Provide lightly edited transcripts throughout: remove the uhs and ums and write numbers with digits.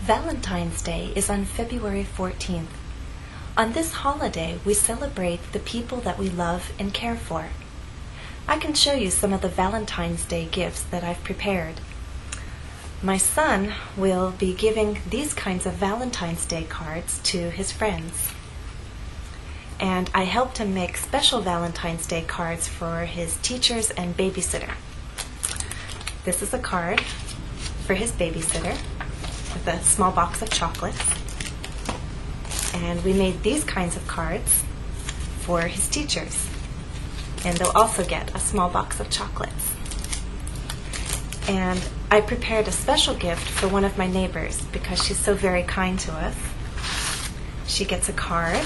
Valentine's Day is on February 14th. On this holiday, we celebrate the people that we love and care for. I can show you some of the Valentine's Day gifts that I've prepared. My son will be giving these kinds of Valentine's Day cards to his friends. And I helped him make special Valentine's Day cards for his teachers and babysitter. This is a card for his babysitter with a small box of chocolates. And we made these kinds of cards for his teachers. And they'll also get a small box of chocolates. And I prepared a special gift for one of my neighbors because she's so very kind to us. She gets a card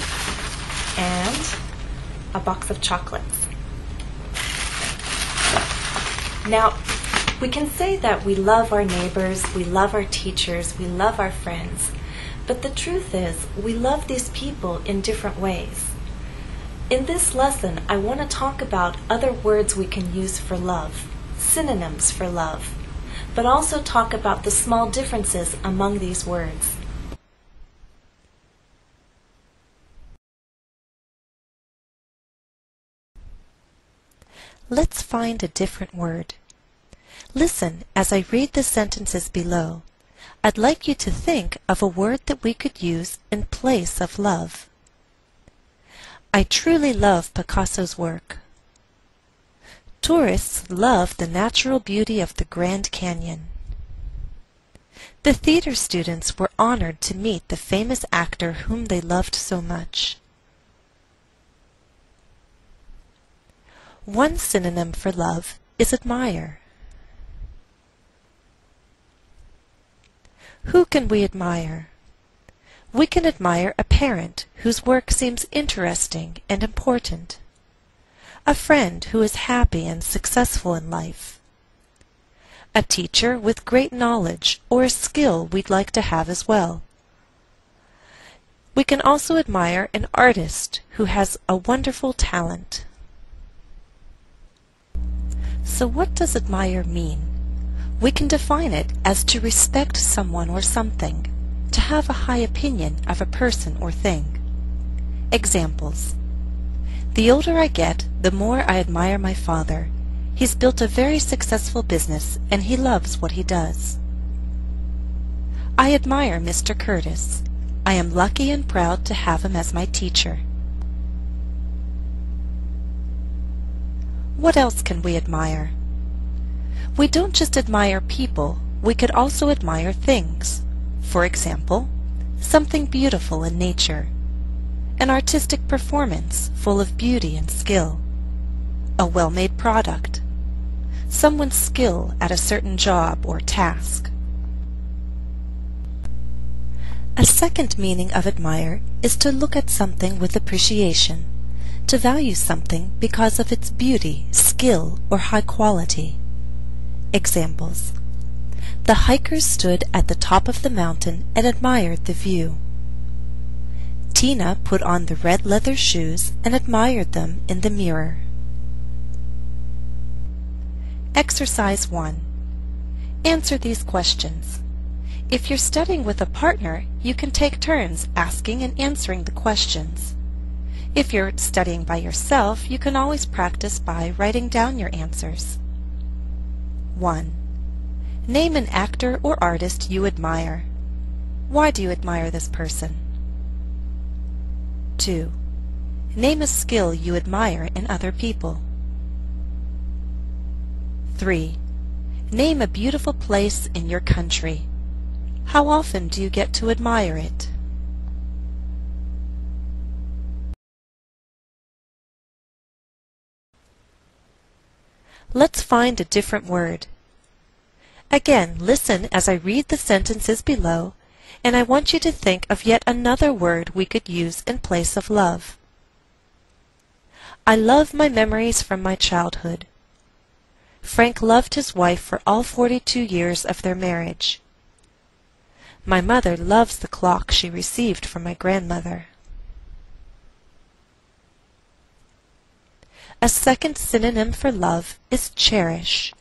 and a box of chocolates. Now, we can say that we love our neighbors, we love our teachers, we love our friends. But the truth is, we love these people in different ways. In this lesson, I want to talk about other words we can use for love, synonyms for love, but also talk about the small differences among these words. Let's find a different word. Listen as I read the sentences below. I'd like you to think of a word that we could use in place of love. I truly love Picasso's work. Tourists love the natural beauty of the Grand Canyon. The theater students were honored to meet the famous actor whom they loved so much. One synonym for love is admire. Who can we admire? We can admire a parent whose work seems interesting and important, a friend who is happy and successful in life, a teacher with great knowledge or a skill we'd like to have as well. We can also admire an artist who has a wonderful talent. So what does admire mean? We can define it as to respect someone or something, to have a high opinion of a person or thing. Examples. The older I get, the more I admire my father. He's built a very successful business and he loves what he does. I admire Mr. Curtis. I am lucky and proud to have him as my teacher. What else can we admire? We don't just admire people, we could also admire things. For example, something beautiful in nature, an artistic performance full of beauty and skill, a well-made product, someone's skill at a certain job or task. A second meaning of admire is to look at something with appreciation, to value something because of its beauty, skill, or high quality. Examples. The hikers stood at the top of the mountain and admired the view. Tina put on the red leather shoes and admired them in the mirror. Exercise 1. Answer these questions. If you're studying with a partner, you can take turns asking and answering the questions. If you're studying by yourself, you can always practice by writing down your answers. 1. Name an actor or artist you admire. Why do you admire this person? 2. Name a skill you admire in other people. 3. Name a beautiful place in your country. How often do you get to admire it? Let's find a different word. Again, listen as I read the sentences below, and I want you to think of yet another word we could use in place of love. I love my memories from my childhood. Frank loved his wife for all 42 years of their marriage. My mother loves the clock she received from my grandmother. A second synonym for love is cherish.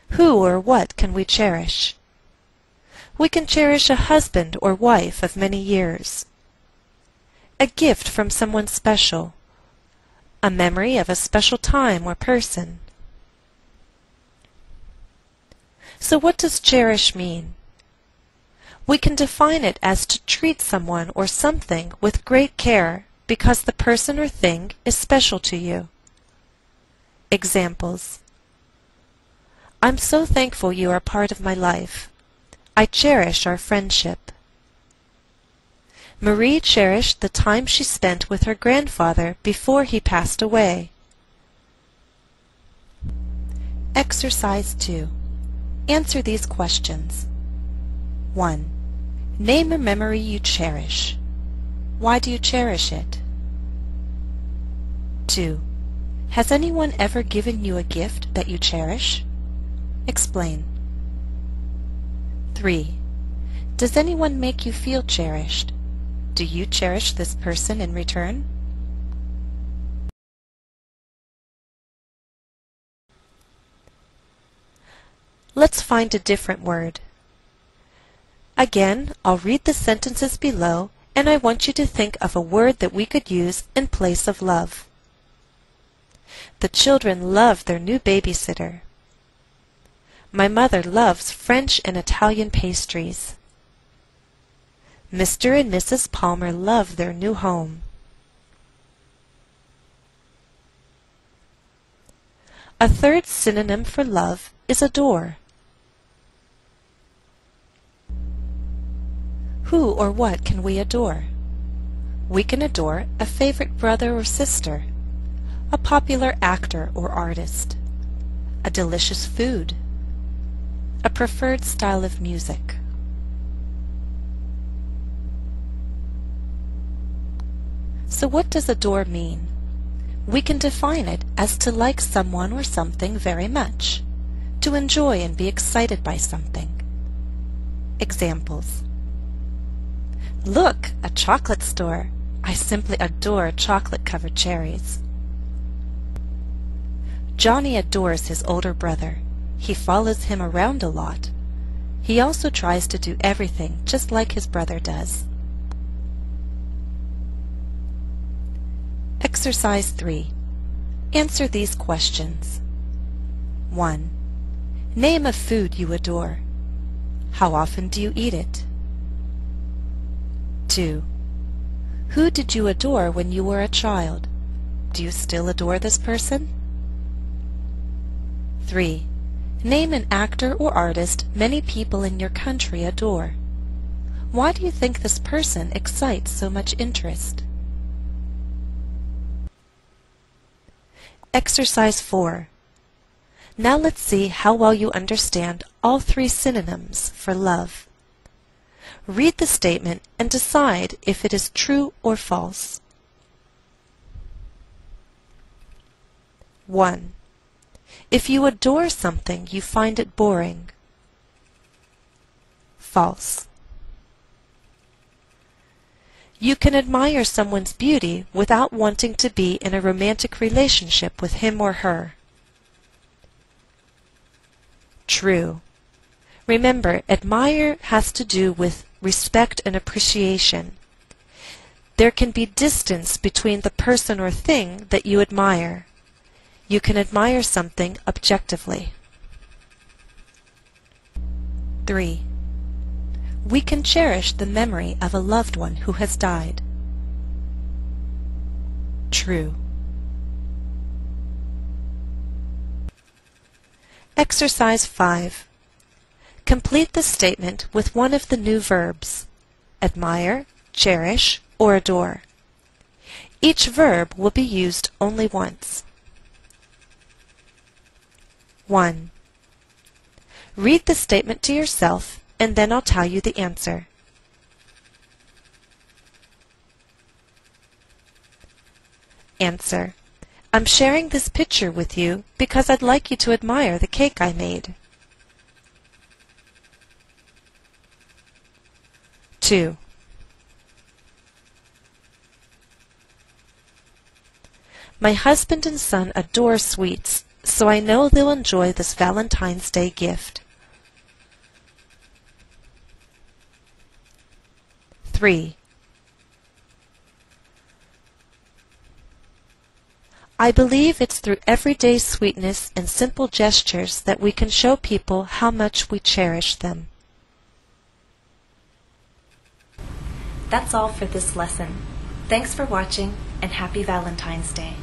Who or what can we cherish? We can cherish a husband or wife of many years, a gift from someone special, a memory of a special time or person. So what does cherish mean? We can define it as to treat someone or something with great care because the person or thing is special to you. Examples: I'm so thankful you are part of my life. I cherish our friendship. Marie cherished the time she spent with her grandfather before he passed away. Exercise 2. Answer these questions. 1. Name a memory you cherish. Why do you cherish it? 2. Has anyone ever given you a gift that you cherish? Explain. 3. Does anyone make you feel cherished? Do you cherish this person in return? Let's find a different word. Again, I'll read the sentences below, and I want you to think of a word that we could use in place of love. The children love their new babysitter. My mother loves French and Italian pastries. Mr. and Mrs. Palmer love their new home. A third synonym for love is adore. Who or what can we adore? We can adore a favorite brother or sister, a popular actor or artist, a delicious food, a preferred style of music. So what does adore mean? We can define it as to like someone or something very much, to enjoy and be excited by something. Examples: Look, a chocolate store. I simply adore chocolate-covered cherries. Johnny adores his older brother. He follows him around a lot. He also tries to do everything just like his brother does. Exercise 3. Answer these questions. 1. Name a food you adore. How often do you eat it? 2. Who did you adore when you were a child? Do you still adore this person? 3. Name an actor or artist many people in your country adore. Why do you think this person excites so much interest? Exercise 4. Now let's see how well you understand all 3 synonyms for love. Read the statement and decide if it is true or false. 1. If you adore something, you find it boring. False. You can admire someone's beauty without wanting to be in a romantic relationship with him or her. True. Remember, admire has to do with respect and appreciation. There can be distance between the person or thing that you admire. You can admire something objectively. 3. We can cherish the memory of a loved one who has died. True. Exercise 5. Complete the statement with one of the new verbs: admire, cherish, or adore. Each verb will be used only once. 1. Read the statement to yourself, and then I'll tell you the answer. Answer: I'm sharing this picture with you because I'd like you to admire the cake I made. 2. My husband and son adore sweets, so I know they'll enjoy this Valentine's Day gift. 3. I believe it's through everyday sweetness and simple gestures that we can show people how much we cherish them. That's all for this lesson. Thanks for watching, and happy Valentine's Day.